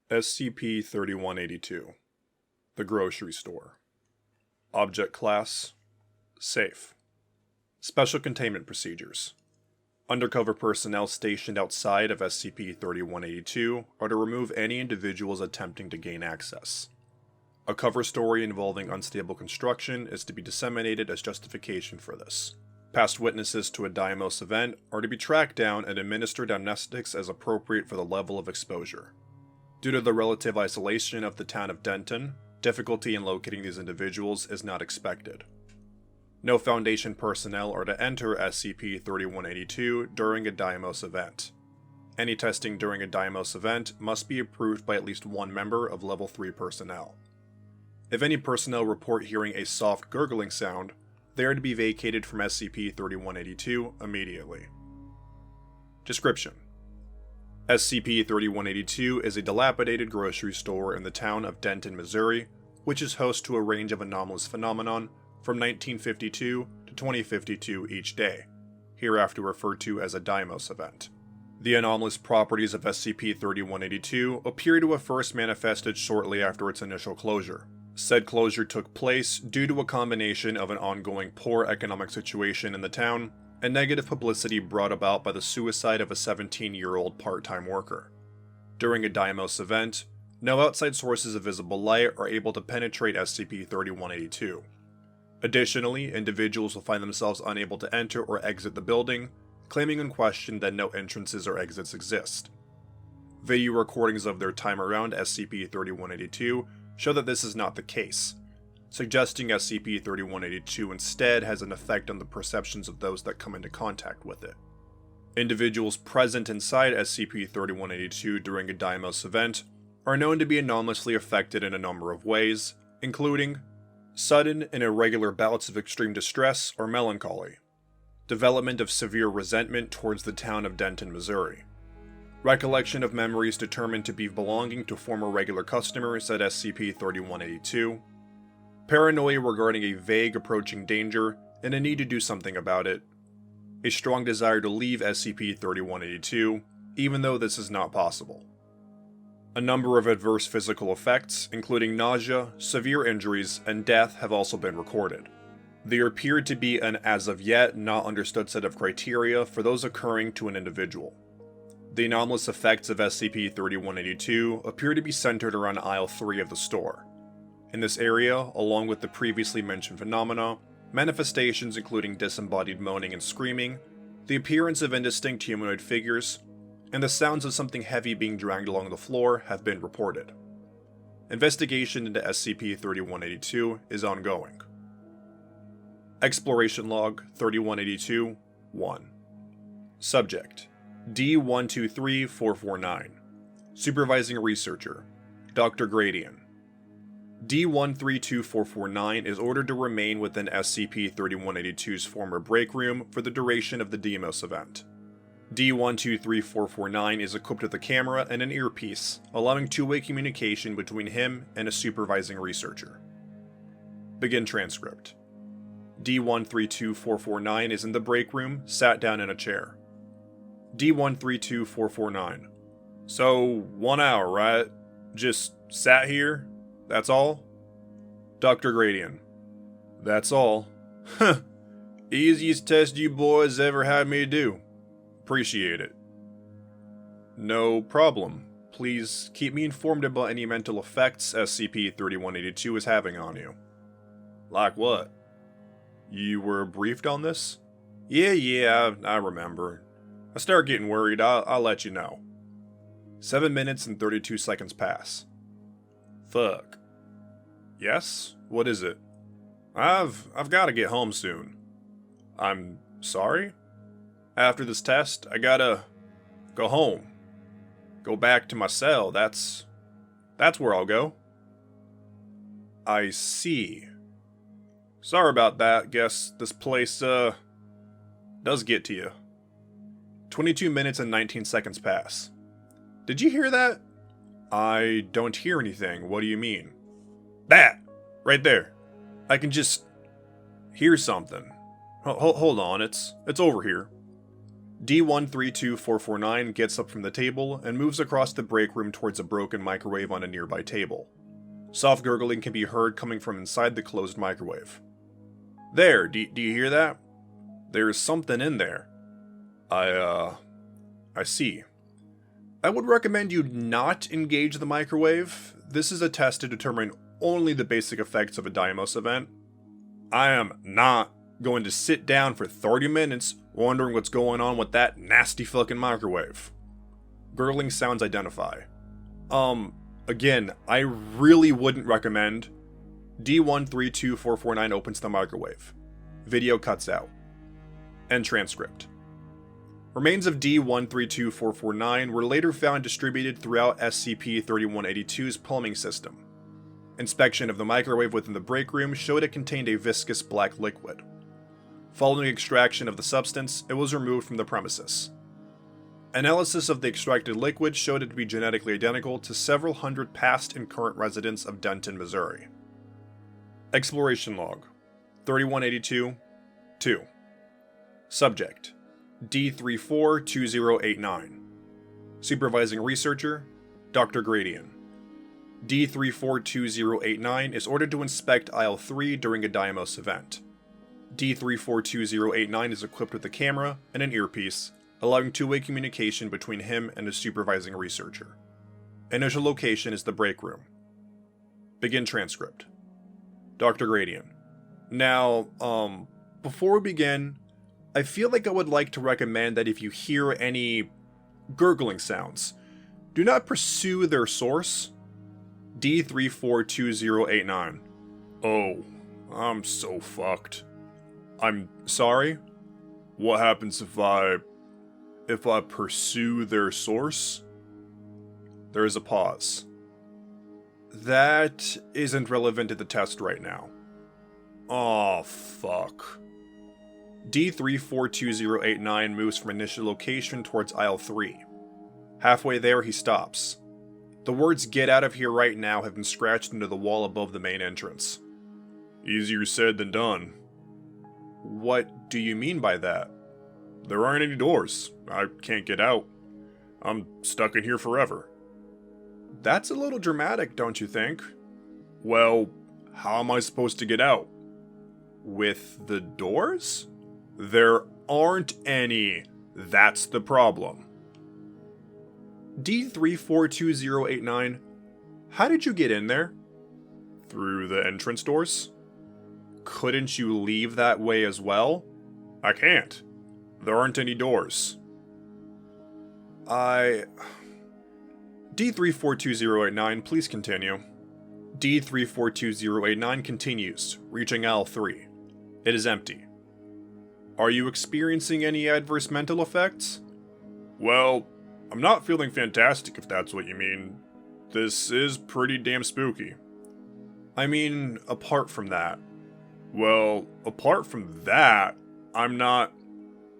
SCP-3182 The Grocery Store. Object Class Safe. Special Containment Procedures. Undercover personnel stationed outside of SCP-3182 are to remove any individuals attempting to gain access. A cover story involving unstable construction is to be disseminated as justification for this. Past witnesses to a Deimos event are to be tracked down and administered amnestics as appropriate for the level of exposure. Due to the relative isolation of the town of Denton, difficulty in locating these individuals is not expected. No Foundation personnel are to enter SCP-3182 during a Deimos event. Any testing during a Deimos event must be approved by at least one member of Level 3 personnel. If any personnel report hearing a soft gurgling sound, they are to be vacated from SCP-3182 immediately. Description: SCP-3182 is a dilapidated grocery store in the town of Denton, Missouri, which is host to a range of anomalous phenomenon from 1952 to 2052 each day, hereafter referred to as a Deimos event. The anomalous properties of SCP-3182 appear to have first manifested shortly after its initial closure. Said closure took place due to a combination of an ongoing poor economic situation in the town and negative publicity brought about by the suicide of a 17-year-old part-time worker. During a Deimos event, no outside sources of visible light are able to penetrate SCP-3182. Additionally, individuals will find themselves unable to enter or exit the building, claiming unquestioned that no entrances or exits exist. Video recordings of their time around SCP-3182 show that this is not the case, suggesting SCP-3182 instead has an effect on the perceptions of those that come into contact with it. Individuals present inside SCP-3182 during a Deimos event are known to be anomalously affected in a number of ways, including sudden and irregular bouts of extreme distress or melancholy, development of severe resentment towards the town of Denton, Missouri, recollection of memories determined to be belonging to former regular customers at SCP-3182, paranoia regarding a vague approaching danger and a need to do something about it, a strong desire to leave SCP-3182, even though this is not possible. A number of adverse physical effects, including nausea, severe injuries, and death, have also been recorded. There appear to be an as of yet not understood set of criteria for those occurring to an individual. The anomalous effects of SCP-3182 appear to be centered around Aisle 3 of the store. In this area, along with the previously mentioned phenomena, manifestations including disembodied moaning and screaming, the appearance of indistinct humanoid figures, and the sounds of something heavy being dragged along the floor have been reported. Investigation into SCP-3182 is ongoing. Exploration Log 3182-1 Subject: D-123449 Supervising Researcher Dr. Gradian. D-132449 is ordered to remain within SCP-3182's former break room for the duration of the Deimos event. D-123449 is equipped with a camera and an earpiece, allowing two-way communication between him and a supervising researcher. Begin transcript. D-132449 is in the break room, sat down in a chair. D-132449. So, 1 hour, right? Just sat here? That's all? Dr. Gradian. That's all. Huh. Easiest test you boys ever had me do. Appreciate it. No problem. Please keep me informed about any mental effects SCP-3182 is having on you. Like what? You were briefed on this? Yeah, I remember. I start getting worried, I'll let you know. 7 minutes and 32 seconds pass. Fuck. Yes? What is it? I've gotta get home soon. I'm sorry? After this test, I gotta go home. Go back to my cell, that's where I'll go. I see. Sorry about that, guess this place, does get to you. 22 minutes and 19 seconds pass. Did you hear that? I don't hear anything, what do you mean? That! Right there. I can just hear something. Hold on, it's over here. D132449 gets up from the table and moves across the break room towards a broken microwave on a nearby table. Soft gurgling can be heard coming from inside the closed microwave. There, do you hear that? There's something in there. I see. I would recommend you not engage the microwave. This is a test to determine only the basic effects of a Deimos event. I am not going to sit down for 30 minutes wondering what's going on with that nasty fucking microwave. Gurgling sounds identify. Again, I really wouldn't recommend. D132449 opens the microwave. Video cuts out. End transcript. Remains of D132449 were later found distributed throughout SCP-3182's plumbing system. Inspection of the microwave within the break room showed it contained a viscous black liquid. Following extraction of the substance, it was removed from the premises. Analysis of the extracted liquid showed it to be genetically identical to several hundred past and current residents of Denton, Missouri. Exploration Log 3182-2 Subject D342089 Supervising Researcher Dr. Gradian. D342089 is ordered to inspect Aisle 3 during a Deimos event. D342089 is equipped with a camera and an earpiece, allowing two-way communication between him and his supervising researcher. Initial location is the break room. Begin transcript. Dr. Gradian. Now, before we begin, I feel like I would like to recommend that if you hear any gurgling sounds, do not pursue their source. D342089. Oh, I'm so fucked. I'm sorry? What happens if I pursue their source? There is a pause. That isn't relevant to the test right now. Aw, fuck. D342089 moves from initial location towards Aisle 3. Halfway there, he stops. The words "Get out of here right now" have been scratched into the wall above the main entrance. Easier said than done. What do you mean by that? There aren't any doors. I can't get out. I'm stuck in here forever. That's a little dramatic, don't you think? Well, how am I supposed to get out? With the doors? There aren't any. That's the problem. D342089, how did you get in there? Through the entrance doors? Couldn't you leave that way as well? I can't. There aren't any doors. D342089, please continue. D342089 continues, reaching Aisle 3. It is empty. Are you experiencing any adverse mental effects? Well, I'm not feeling fantastic if that's what you mean. This is pretty damn spooky. I mean, apart from that. Well, apart from that, I'm not...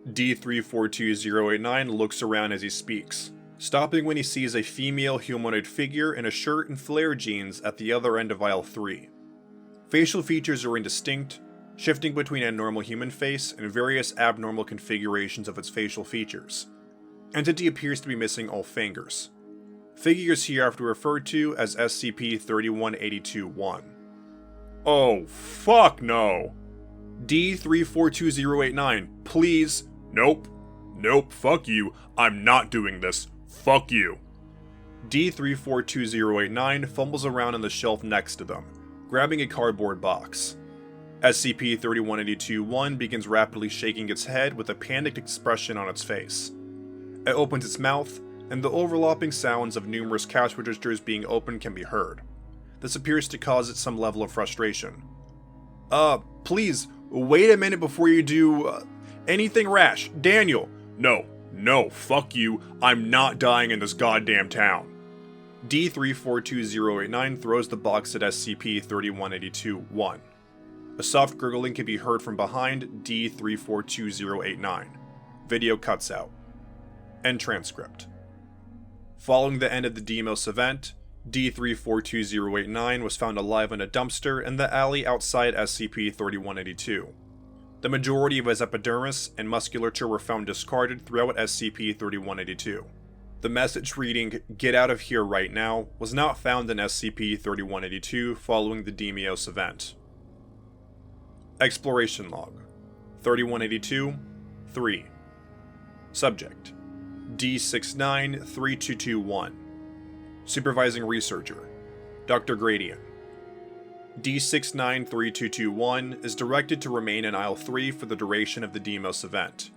D342089 looks around as he speaks, stopping when he sees a female humanoid figure in a shirt and flare jeans at the other end of Aisle 3. Facial features are indistinct, shifting between a normal human face and various abnormal configurations of its facial features. Entity appears to be missing all fingers. Figure is hereafter referred to as SCP-3182-1. Oh, fuck no! D342089, please. Nope. Nope, fuck you. I'm not doing this. Fuck you. D342089 fumbles around on the shelf next to them, grabbing a cardboard box. SCP-3182-1 begins rapidly shaking its head with a panicked expression on its face. It opens its mouth, and the overlapping sounds of numerous cash registers being opened can be heard. This appears to cause it some level of frustration. Please, wait a minute before you do, anything rash. Daniel! No, fuck you. I'm not dying in this goddamn town. D342089 throws the box at SCP-3182-1. A soft gurgling can be heard from behind D342089. Video cuts out. End transcript. Following the end of the Deimos event, D342089 was found alive in a dumpster in the alley outside SCP-3182. The majority of his epidermis and musculature were found discarded throughout SCP-3182. The message reading, "Get out of here right now," was not found in SCP-3182 following the Deimos event. Exploration Log 3182-3 Subject D693221 Supervising Researcher Dr. Gradian. D693221 is directed to remain in Aisle 3 for the duration of the Deimos event.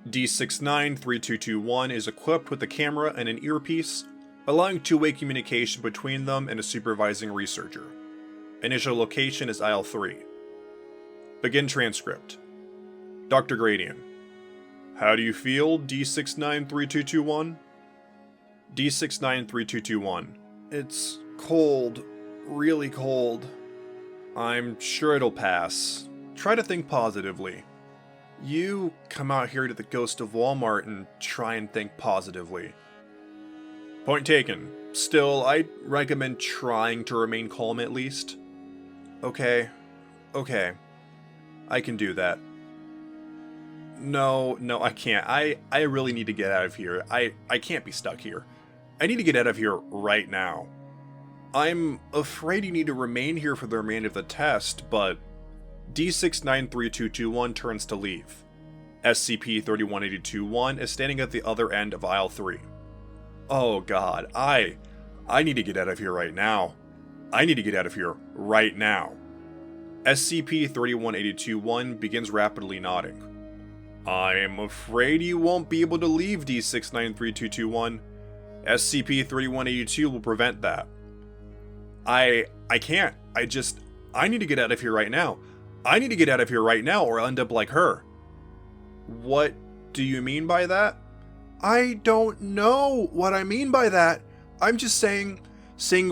D693221 is equipped with a camera and an earpiece, allowing two-way communication between them and a supervising researcher. Initial location is Aisle 3. Begin transcript. Dr. Gradian. How do you feel, D693221? D693221. It's cold. Really cold. I'm sure it'll pass. Try to think positively. You come out here to the Ghost of Walmart and try and think positively. Point taken. Still, I'd recommend trying to remain calm at least. Okay. I can do that. No, I can't. I really need to get out of here. I can't be stuck here. I need to get out of here right now. I'm afraid you need to remain here for the remainder of the test, but D693221 turns to leave. SCP-3182-1 is standing at the other end of Aisle 3. Oh god, I need to get out of here right now. I need to get out of here right now. SCP-3182-1 begins rapidly nodding. I'm afraid you won't be able to leave, D693221. SCP-3182 will prevent that. I can't. I need to get out of here right now. I need to get out of here right now or I'll end up like her. What do you mean by that? I don't know what I mean by that. I'm just saying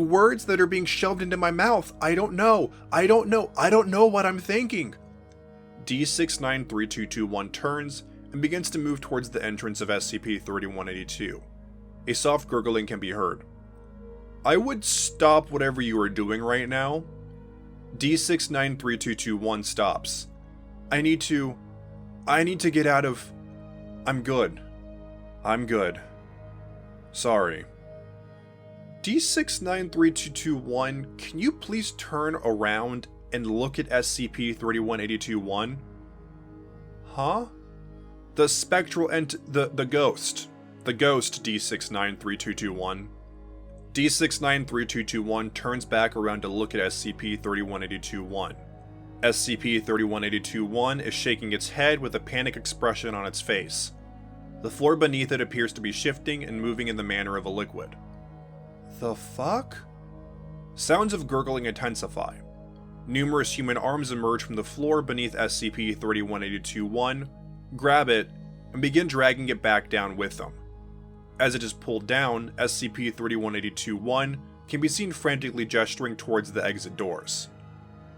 words that are being shoved into my mouth. I don't know what I'm thinking. D693221 turns and begins to move towards the entrance of SCP-3182. A soft gurgling can be heard. I would stop whatever you are doing right now. D693221 stops. I need to get out of... I'm good. Sorry. D693221, can you please turn around and look at SCP-3182-1? Huh? The spectral the ghost. The ghost, D693221. D693221 turns back around to look at SCP-3182-1. SCP-3182-1 is shaking its head with a panic expression on its face. The floor beneath it appears to be shifting and moving in the manner of a liquid. The fuck? Sounds of gurgling intensify. Numerous human arms emerge from the floor beneath SCP-3182-1, grab it, and begin dragging it back down with them. As it is pulled down, SCP-3182-1 can be seen frantically gesturing towards the exit doors.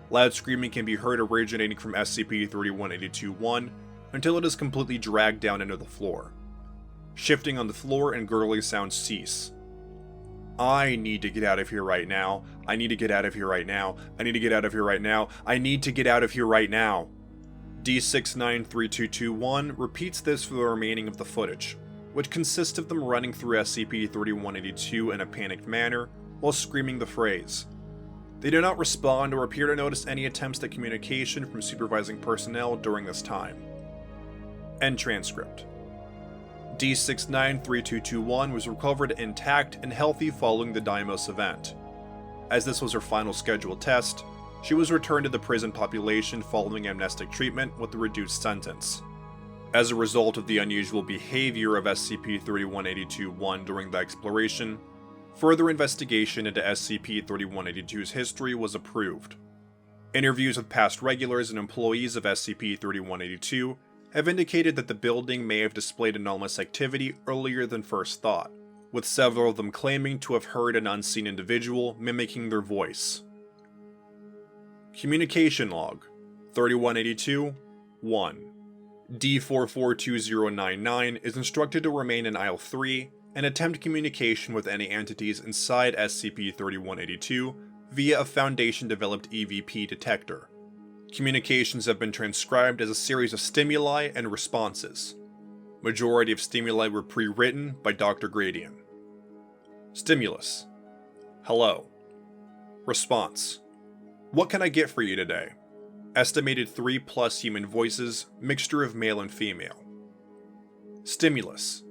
Loud screaming can be heard originating from SCP-3182-1 until it is completely dragged down into the floor. Shifting on the floor and gurgling sounds cease. I need to get out of here right now. I need to get out of here right now. I need to get out of here right now. I need to get out of here right now. D693221 repeats this for the remaining of the footage, which consists of them running through SCP-3182 in a panicked manner while screaming the phrase. They do not respond or appear to notice any attempts at communication from supervising personnel during this time. End transcript. D693221 was recovered intact and healthy following the Deimos event. As this was her final scheduled test, she was returned to the prison population following amnestic treatment with a reduced sentence. As a result of the unusual behavior of SCP-3182-1 during the exploration, further investigation into SCP-3182's history was approved. Interviews with past regulars and employees of SCP-3182 have indicated that the building may have displayed anomalous activity earlier than first thought, with several of them claiming to have heard an unseen individual mimicking their voice. Communication Log 3182-1 D442099 is instructed to remain in Aisle 3 and attempt communication with any entities inside SCP-3182 via a Foundation-developed EVP detector. Communications have been transcribed as a series of stimuli and responses. Majority of stimuli were pre-written by Dr. Gradian. Stimulus. Hello. Response. What can I get for you today? Estimated 3+ human voices, mixture of male and female. Stimulus.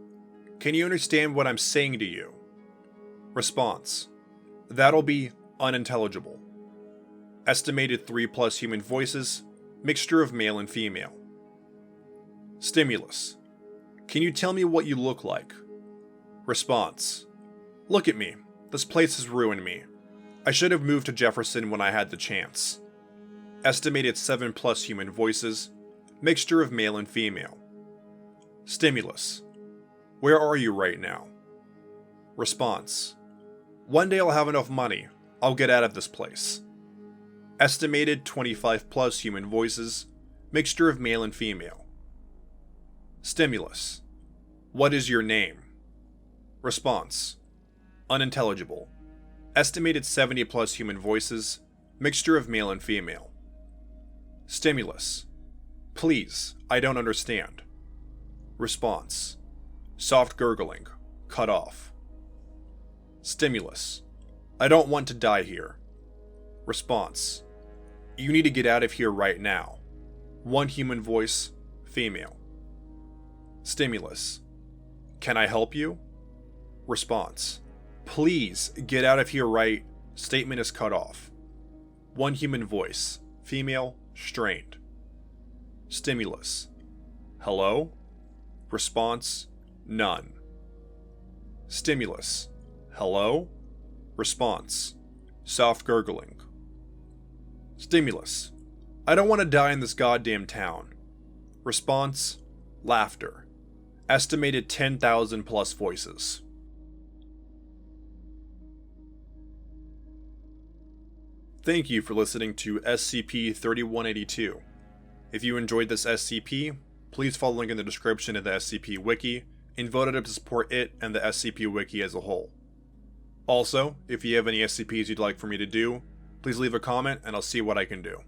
Can you understand what I'm saying to you? Response. That'll be unintelligible. Estimated 3+ human voices, mixture of male and female. Stimulus. Can you tell me what you look like? Response. Look at me. This place has ruined me. I should have moved to Jefferson when I had the chance. Estimated 7+ human voices, mixture of male and female. Stimulus. Where are you right now? Response. One day I'll have enough money. I'll get out of this place. Estimated 25+ human voices, mixture of male and female. Stimulus. What is your name? Response. Unintelligible. Estimated 70+ human voices, mixture of male and female. Stimulus. Please, I don't understand. Response. Soft gurgling. Cut off. Stimulus. I don't want to die here. Response. You need to get out of here right now. One human voice, female. Stimulus. Can I help you? Response. Please get out of here right. Statement is cut off. One human voice, female, strained. Stimulus. Hello? Response. None. Stimulus. Hello? Response. Soft gurgling. Stimulus. I don't want to die in this goddamn town. Response. Laughter. Estimated 10,000+ voices. Thank you for listening to SCP-3182. If you enjoyed this SCP, please follow the link in the description of the SCP Wiki and vote it up to support it and the SCP Wiki as a whole. Also, if you have any SCPs you'd like for me to do, please leave a comment and I'll see what I can do.